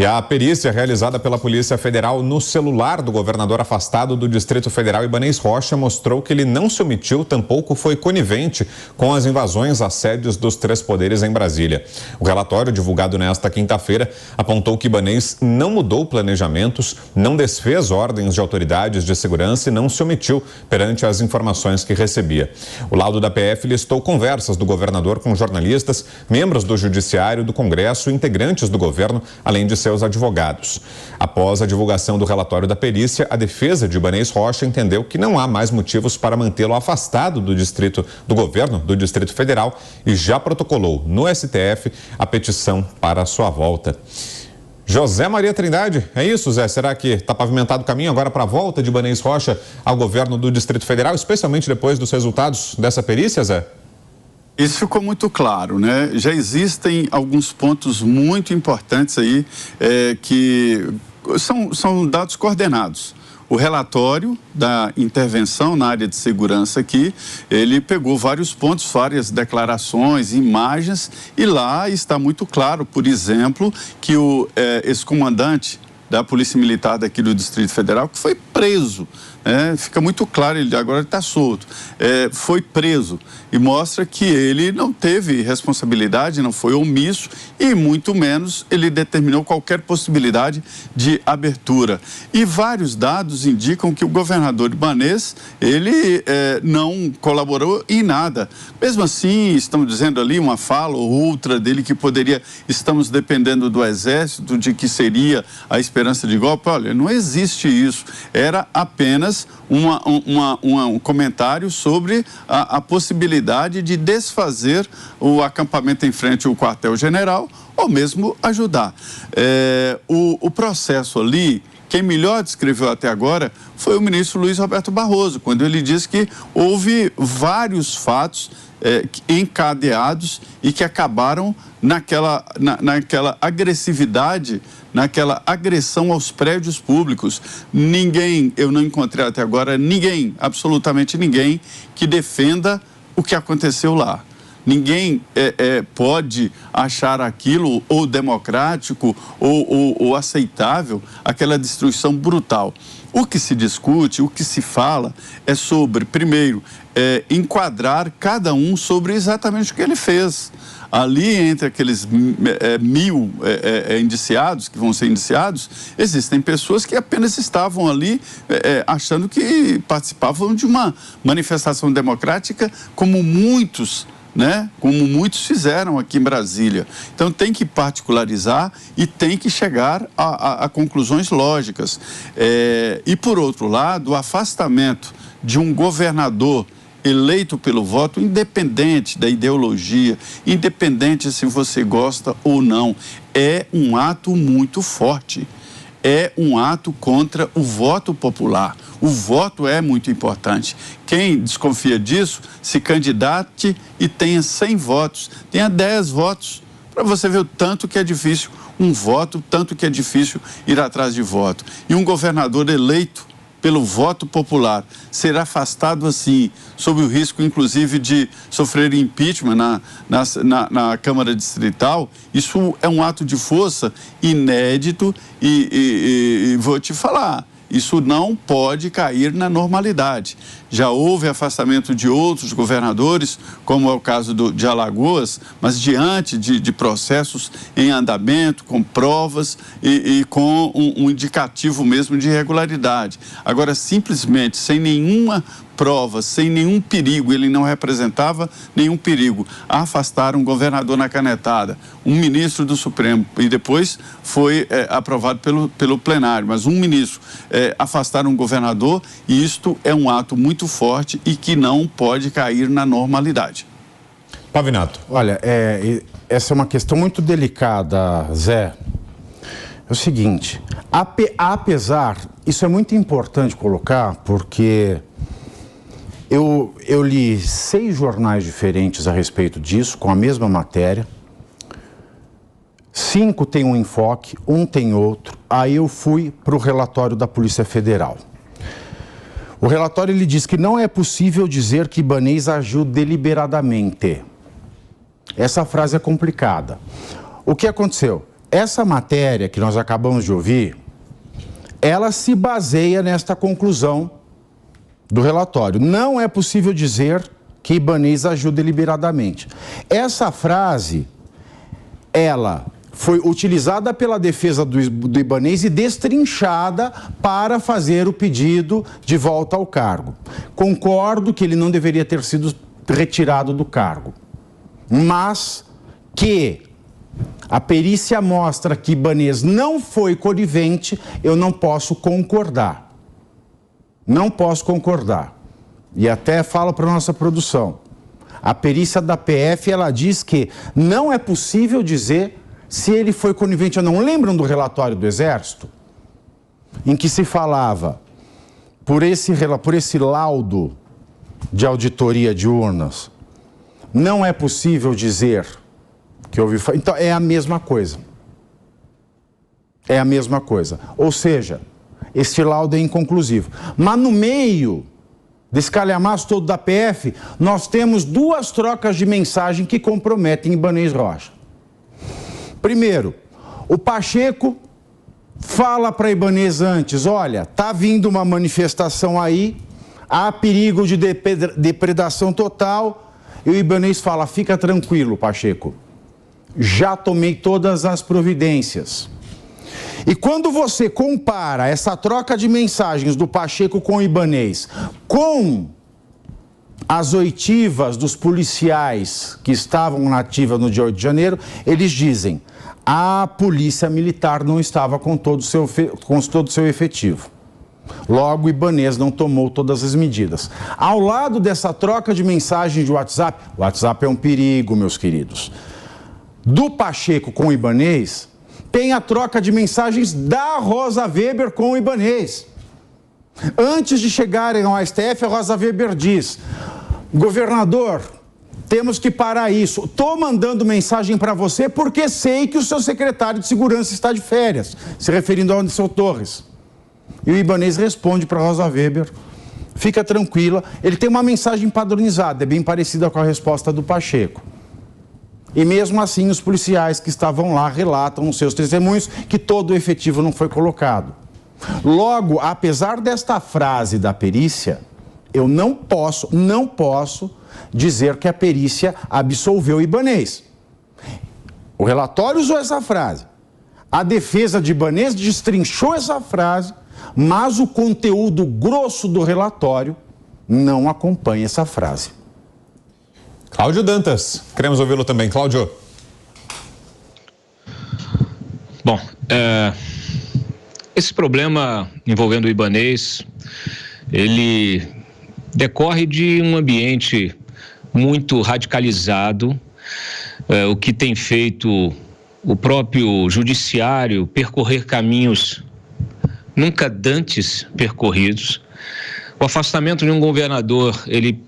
E a perícia realizada pela Polícia Federal no celular do governador afastado do Distrito Federal, Ibanez Rocha, mostrou que ele não se omitiu, tampouco foi conivente com as invasões a sedes dos três poderes em Brasília. O relatório, divulgado nesta quinta-feira, apontou que Ibanez não mudou planejamentos, não desfez ordens de autoridades de segurança e não se omitiu perante as informações que recebia. O laudo da PF listou conversas do governador com jornalistas, membros do Judiciário, do Congresso e integrantes do governo, além de seus advogados. Após a divulgação do relatório da perícia, a defesa de Ibanez Rocha entendeu que não há mais motivos para mantê-lo afastado do governo do Distrito Federal e já protocolou no STF a petição para a sua volta. José Maria Trindade, é isso, Zé? Será que está pavimentado o caminho agora para a volta de Ibanez Rocha ao governo do Distrito Federal, especialmente depois dos resultados dessa perícia, Zé? Isso ficou muito claro, né? Já existem alguns pontos muito importantes aí que são dados coordenados. O relatório da intervenção na área de segurança aqui, ele pegou vários pontos, várias declarações, imagens, e lá está muito claro, por exemplo, que o ex-comandante da Polícia Militar daqui do Distrito Federal, que foi preso, fica muito claro, ele agora está solto, foi preso e mostra que ele não teve responsabilidade, não foi omisso e muito menos ele determinou qualquer possibilidade de abertura. E vários dados indicam que o governador Ibanez, ele não colaborou em nada. Mesmo assim, estamos dizendo ali uma fala ou outra dele que estamos dependendo do Exército, de que seria a esperança de golpe. Olha, não existe isso. Era apenas um comentário sobre a possibilidade de desfazer o acampamento em frente ao quartel-general ou mesmo ajudar. O processo ali, quem melhor descreveu até agora foi o ministro Luiz Roberto Barroso, quando ele disse que houve vários fatos encadeados e que acabaram naquela agressividade, naquela agressão aos prédios públicos. Eu não encontrei até agora ninguém, absolutamente ninguém, que defenda o que aconteceu lá. Ninguém pode achar aquilo ou democrático ou aceitável, aquela destruição brutal. O que se discute, o que se fala é sobre, primeiro, enquadrar cada um sobre exatamente o que ele fez. Ali, entre aqueles 1000 indiciados, que vão ser indiciados, existem pessoas que apenas estavam ali achando que participavam de uma manifestação democrática, como muitos fizeram aqui em Brasília. Então tem que particularizar e tem que chegar a conclusões lógicas. E por outro lado, o afastamento de um governador eleito pelo voto, independente da ideologia, independente se você gosta ou não, é um ato muito forte. É um ato contra o voto popular. O voto é muito importante. Quem desconfia disso, se candidate e tenha 100 votos, tenha 10 votos, para você ver o tanto que é difícil um voto, tanto que é difícil ir atrás de voto. E um governador eleito pelo voto popular ser afastado assim, sob o risco, inclusive, de sofrer impeachment na Câmara Distrital, isso é um ato de força inédito e vou te falar, isso não pode cair na normalidade. Já houve afastamento de outros governadores, como é o caso de Alagoas, mas diante de processos em andamento, com provas e com um indicativo mesmo de irregularidade. Agora, simplesmente, sem nenhuma prova, sem nenhum perigo, ele não representava nenhum perigo, afastaram um governador na canetada, um ministro do Supremo, e depois foi aprovado pelo plenário, mas um ministro afastaram um governador, e isto é um ato muito forte e que não pode cair na normalidade. Pavinato. Olha, essa é uma questão muito delicada, Zé. É o seguinte, apesar, isso é muito importante colocar, porque eu li 6 jornais diferentes a respeito disso, com a mesma matéria. 5 tem um enfoque, 1 tem outro. Aí eu fui para o relatório da Polícia Federal. O relatório ele diz que não é possível dizer que Ibanez agiu deliberadamente. Essa frase é complicada. O que aconteceu? essa matéria que nós acabamos de ouvir, ela se baseia nesta conclusão do relatório. Não é possível dizer que Ibanez agiu deliberadamente. Essa frase, ela foi utilizada pela defesa do Ibanez e destrinchada para fazer o pedido de volta ao cargo. Concordo que ele não deveria ter sido retirado do cargo, mas que a perícia mostra que Ibanez não foi conivente, eu não posso concordar. Não posso concordar. E até falo para a nossa produção. A perícia da PF, ela diz que não é possível dizer se ele foi conivente ou não. Lembram do relatório do Exército? Em que se falava, por esse laudo de auditoria de urnas, não é possível dizer que houve... Então, é a mesma coisa. É a mesma coisa. Ou seja, esse laudo é inconclusivo. Mas no meio desse calhamaço todo da PF, nós temos duas trocas de mensagem que comprometem Ibanez Rocha. Primeiro, o Pacheco fala para Ibanez antes, olha, tá vindo uma manifestação aí, há perigo de depredação total, e o Ibanez fala, fica tranquilo, Pacheco, já tomei todas as providências. E quando você compara essa troca de mensagens do Pacheco com o Ibanez com as oitivas dos policiais que estavam na ativa no dia 8 de janeiro, eles dizem, a polícia militar não estava com todo o seu efetivo. Logo, Ibanez não tomou todas as medidas. Ao lado dessa troca de mensagens de WhatsApp, o WhatsApp é um perigo, meus queridos, do Pacheco com o Ibanez, tem a troca de mensagens da Rosa Weber com o Ibanez. Antes de chegarem ao STF, a Rosa Weber diz, governador, temos que parar isso. Estou mandando mensagem para você porque sei que o seu secretário de segurança está de férias, se referindo ao Anderson Torres. E o Ibanez responde para a Rosa Weber, fica tranquila, ele tem uma mensagem padronizada, é bem parecida com a resposta do Pacheco. E mesmo assim, os policiais que estavam lá relatam nos seus testemunhos que todo o efetivo não foi colocado. Logo, apesar desta frase da perícia, eu não posso dizer que a perícia absolveu Ibanez. O relatório usou essa frase. A defesa de Ibanez destrinchou essa frase, mas o conteúdo grosso do relatório não acompanha essa frase. Cláudio Dantas, queremos ouvi-lo também. Cláudio. Bom, esse problema envolvendo o Ibanez, ele decorre de um ambiente muito radicalizado, o que tem feito o próprio judiciário percorrer caminhos nunca dantes percorridos. O afastamento de um governador, ele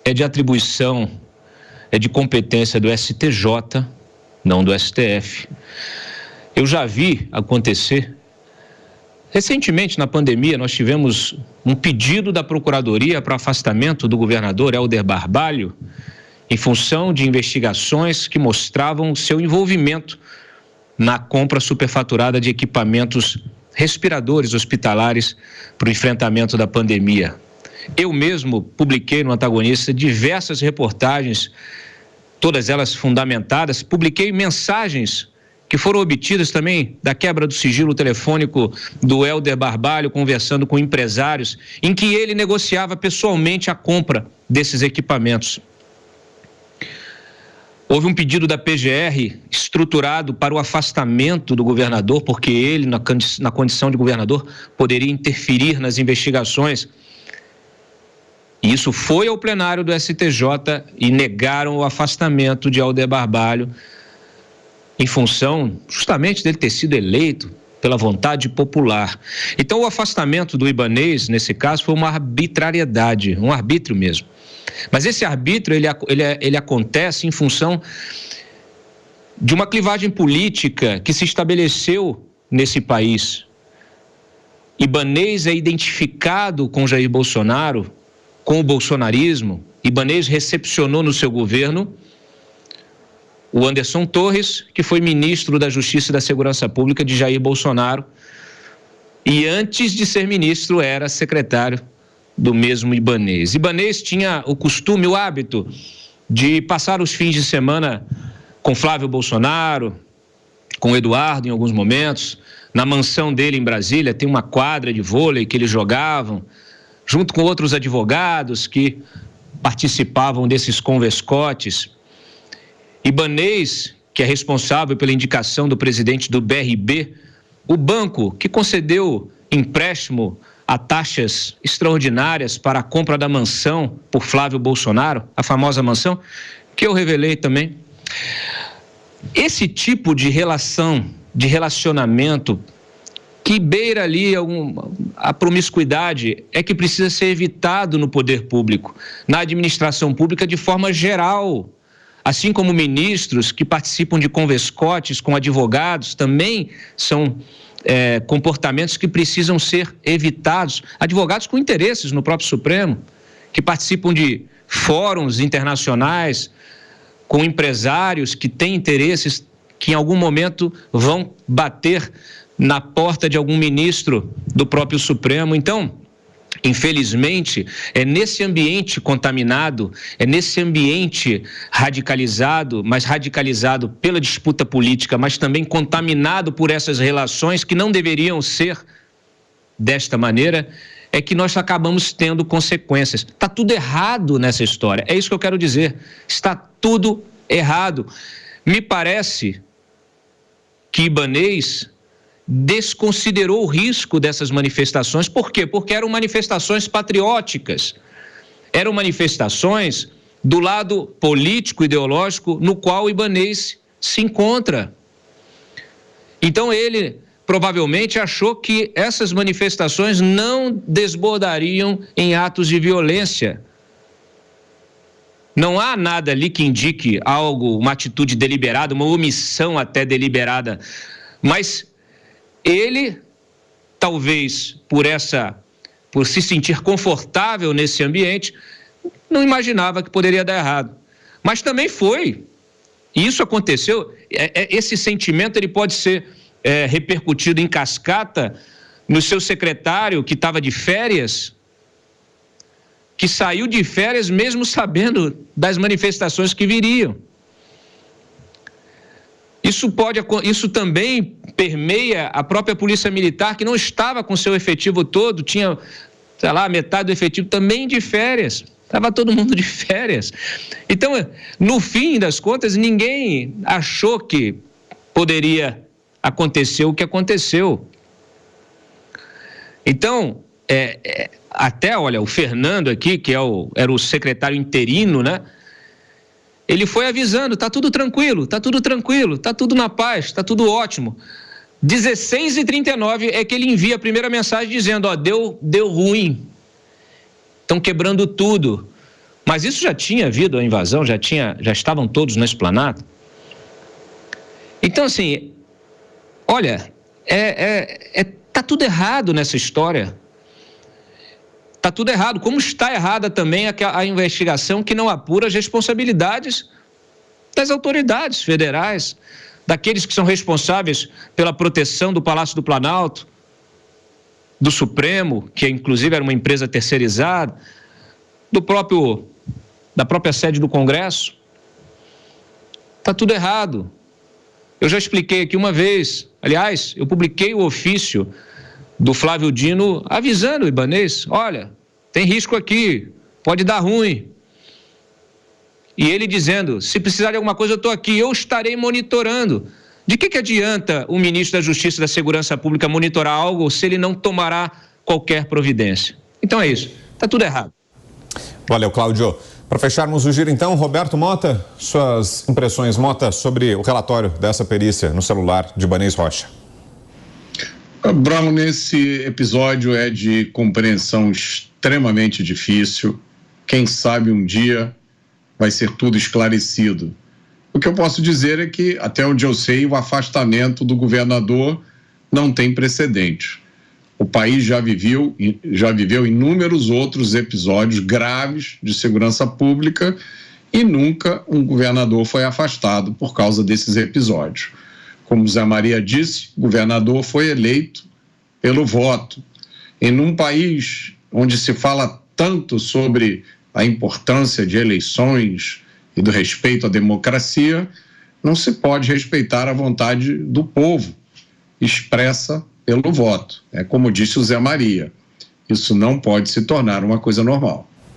é de atribuição, é de competência do STJ, não do STF. Eu já vi acontecer. Recentemente, na pandemia, nós tivemos um pedido da Procuradoria para afastamento do governador Helder Barbalho, em função de investigações que mostravam o seu envolvimento na compra superfaturada de equipamentos respiradores hospitalares para o enfrentamento da pandemia. Eu mesmo publiquei no Antagonista diversas reportagens, todas elas fundamentadas, publiquei mensagens que foram obtidas também da quebra do sigilo telefônico do Helder Barbalho, conversando com empresários, em que ele negociava pessoalmente a compra desses equipamentos. Houve um pedido da PGR estruturado para o afastamento do governador, porque ele, na condição de governador, poderia interferir nas investigações. E isso foi ao plenário do STJ e negaram o afastamento de Helder Barbalho em função justamente dele ter sido eleito pela vontade popular. Então o afastamento do Ibanez, nesse caso, foi uma arbitrariedade, um arbítrio mesmo. Mas esse arbítrio, ele acontece em função de uma clivagem política que se estabeleceu nesse país. Ibanez é identificado com Jair Bolsonaro, com o bolsonarismo. Ibanez recepcionou no seu governo o Anderson Torres, que foi ministro da Justiça e da Segurança Pública de Jair Bolsonaro, e antes de ser ministro era secretário do mesmo Ibanez. Ibanez tinha o costume, o hábito de passar os fins de semana com Flávio Bolsonaro, com Eduardo em alguns momentos. Na mansão dele em Brasília tem uma quadra de vôlei que eles jogavam, junto com outros advogados que participavam desses converscotes. Ibanez, que é responsável pela indicação do presidente do BRB, o banco que concedeu empréstimo a taxas extraordinárias para a compra da mansão por Flávio Bolsonaro, a famosa mansão, que eu revelei também. Esse tipo de relacionamento que beira ali a promiscuidade é que precisa ser evitado no poder público, na administração pública de forma geral. Assim como ministros que participam de converscotes com advogados também são comportamentos que precisam ser evitados. Advogados com interesses no próprio Supremo, que participam de fóruns internacionais, com empresários que têm interesses que em algum momento vão bater na porta de algum ministro do próprio Supremo. Então, infelizmente, é nesse ambiente contaminado, é nesse ambiente radicalizado, mas radicalizado pela disputa política, mas também contaminado por essas relações que não deveriam ser desta maneira, é que nós acabamos tendo consequências. Está tudo errado nessa história, é isso que eu quero dizer, está tudo errado. Me parece que Ibanez desconsiderou o risco dessas manifestações. Por quê? Porque eram manifestações patrióticas, eram manifestações do lado político, ideológico, no qual o Ibanez se encontra. Então ele provavelmente achou que essas manifestações não desbordariam em atos de violência. Não há nada ali que indique algo, uma atitude deliberada, uma omissão até deliberada, mas ele, talvez por se sentir confortável nesse ambiente, não imaginava que poderia dar errado. Mas também foi. E isso aconteceu. Esse sentimento ele pode ser repercutido em cascata no seu secretário que estava de férias, que saiu de férias mesmo sabendo das manifestações que viriam. Isso também permeia a própria Polícia Militar, que não estava com seu efetivo todo, tinha, sei lá, metade do efetivo também de férias. Estava todo mundo de férias. Então, no fim das contas, ninguém achou que poderia acontecer o que aconteceu. Então, olha, o Fernando aqui, que era o secretário interino, né? Ele foi avisando, tá tudo tranquilo, tá tudo na paz, tá tudo ótimo. 16h39 é que ele envia a primeira mensagem dizendo, deu ruim, estão quebrando tudo. Mas isso já tinha havido a invasão, já estavam todos na esplanada. Então, assim, olha, tá tudo errado nessa história. Está tudo errado, como está errada também a investigação que não apura as responsabilidades das autoridades federais, daqueles que são responsáveis pela proteção do Palácio do Planalto, do Supremo, que inclusive era uma empresa terceirizada, da própria sede do Congresso. Está tudo errado. Eu já expliquei aqui uma vez, aliás, eu publiquei o ofício do Flávio Dino avisando o Ibanez, olha, tem risco aqui, pode dar ruim. E ele dizendo, se precisar de alguma coisa eu estou aqui, eu estarei monitorando. De que adianta o ministro da Justiça e da Segurança Pública monitorar algo se ele não tomará qualquer providência? Então é isso, está tudo errado. Valeu, Cláudio. Para fecharmos o giro então, Roberto Mota, suas impressões, Mota, sobre o relatório dessa perícia no celular de Ibanez Rocha. Brown, esse episódio é de compreensão extremamente difícil. Quem sabe um dia vai ser tudo esclarecido. O que eu posso dizer é que, até onde eu sei, o afastamento do governador não tem precedente. O país já viveu inúmeros outros episódios graves de segurança pública e nunca um governador foi afastado por causa desses episódios. Como Zé Maria disse, o governador foi eleito pelo voto. E num país onde se fala tanto sobre a importância de eleições e do respeito à democracia, não se pode respeitar a vontade do povo expressa pelo voto. É como disse o Zé Maria, isso não pode se tornar uma coisa normal.